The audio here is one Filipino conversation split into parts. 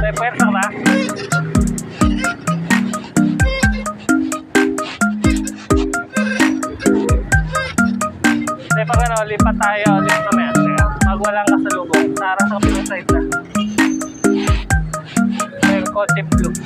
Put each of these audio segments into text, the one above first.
May pwersa ka ba? Hindi, pag ano, lipat tayo, lipat kami. Pag walang kasalubong, tara sa kapilang side na. May kotse blue.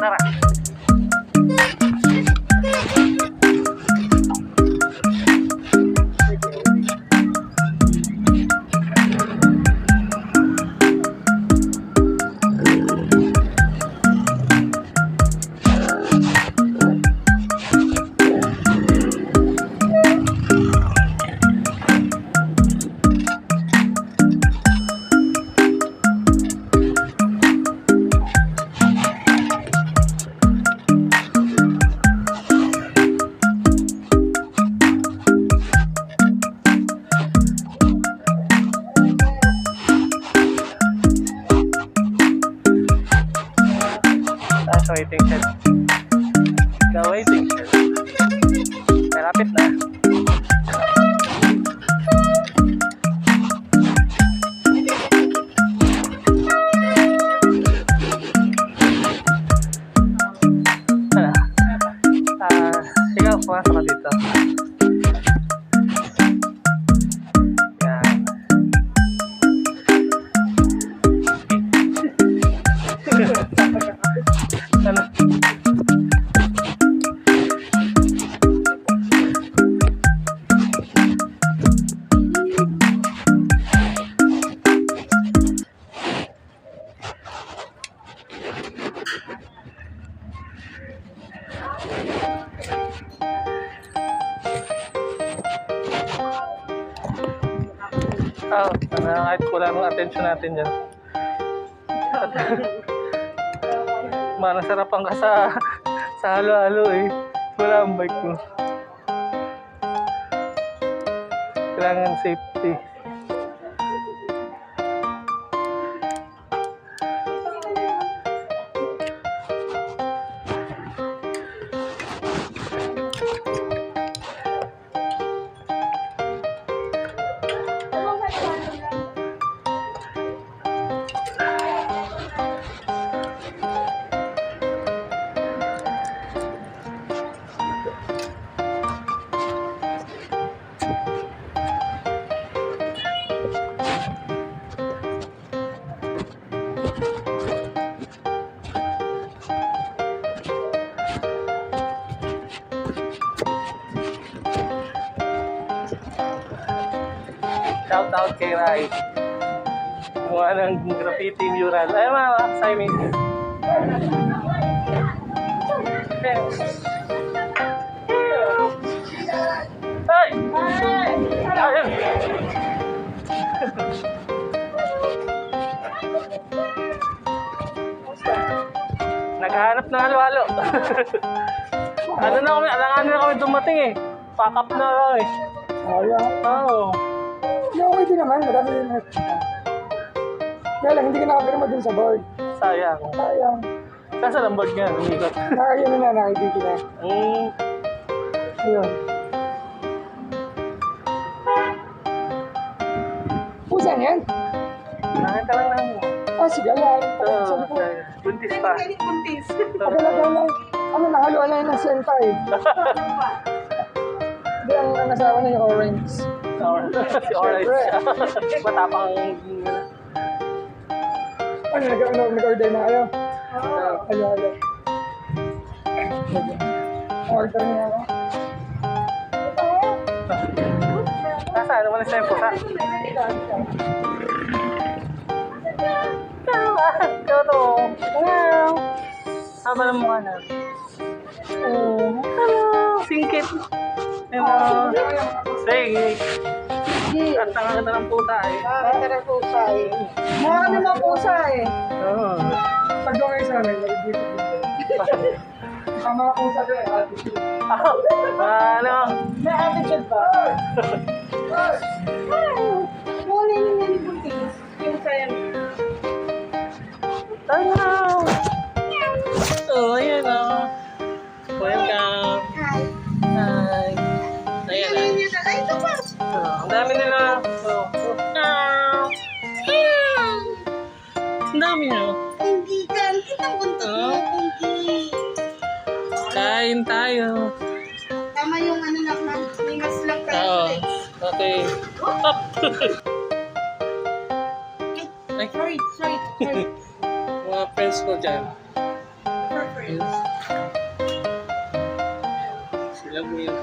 Tara. Waiting shed. The waiting shed. Malapit na. Ikaw, pumasok ka dito. Ano? Kahit kulang ng attention natin dyan. Manasarapan ka sa halo-halo eh. Wala ang bike mo. Kailangan safety. Shout out kay Ryan. Gumawa ng graffiti mural. Ay mga Simon. Ay! Ayun! Naghahanap ng halo-halo. Ano na kami, alangan na kami dumating eh. Pack up na kami. Oo. Okay din naman, madami din nakikita. Kaya lang, hindi ka nakapirma dun sa board. Sayang. Sayang. Saan ang board nga? Lumigot. Nakayano na, nakikita na. Ayun. Pusa yan? Nakita lang namin. Sige, yan. Buntis pa. Buntis. Agad-agad ano, nakaluan na yun ng senpai. Hindi, ang asawa na yung orange. Si Orange. Matapang. Ano, nag-order na kayo? Halo-halo. Order niya ako. Nasaan naman sa tempo ka? Ikaw to. Hello. Haba ng mukha na. Hello. Singkit. Hello. Sige. At tanga-ganda ng puta eh. Ganda ng pusa eh. Mukha naman pusa eh. Oo. Pag doon kayo sa amin, dito. Ang mga pusa doon ay attitude. Ano? May attitude ba? Muna yung buntis. Yung sa'yo. Hello. Oh, ayan o. Welcome. Hi. Ayan na. Ay, ito pa. Ang dami nila. Oh. Ang dami nyo. Punggi ka. Kita buntot mo, punggi. Kain tayo. Tama yung ano na lingas lang tayo. Oo. Okay. Up! Ay, Sorry. mga friends ko dyan. Sila mo yun.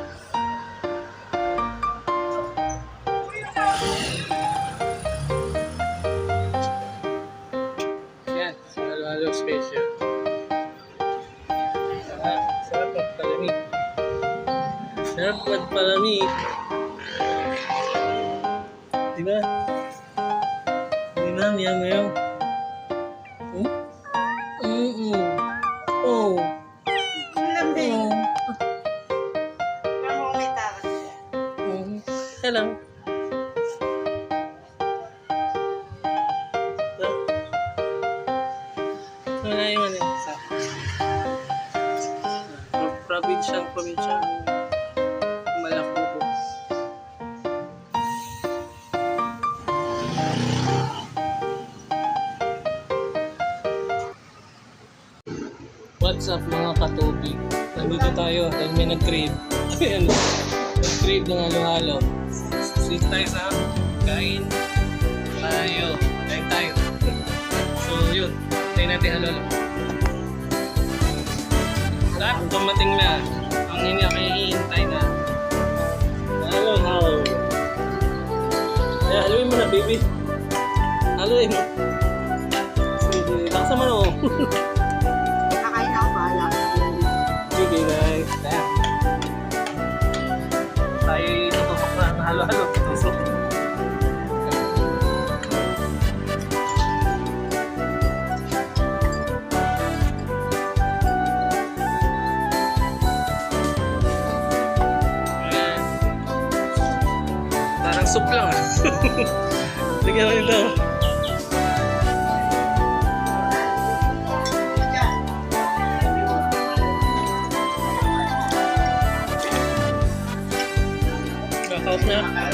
Yan, halo-halo special. Sarap magpalamig. Sarap magpalamig. Diba? Diba, meow? Oh. Ang lambing. Oh. Pero mo may takas siya. Hello. Wala yung ano yung isa. Provincial Malapupo. What's up mga katubig? Nandito tayo dahil may nag-crave. Ayan, nag-crave ng halo-halo. Sit tayo sa Kain. Kain tayo. So yun, tayo natin halo-halo. Lahat dumating na. Ang hinihintay na. Halo-halo. Haluin mo na baby. Haluin mo. Sige, laksa mo no. Nakain ako bahala. Sige guys, tayo tutusok na halo-halo. Tutusok. Ayan. Parang soup lang ah. Lagyan mo nito. Out na.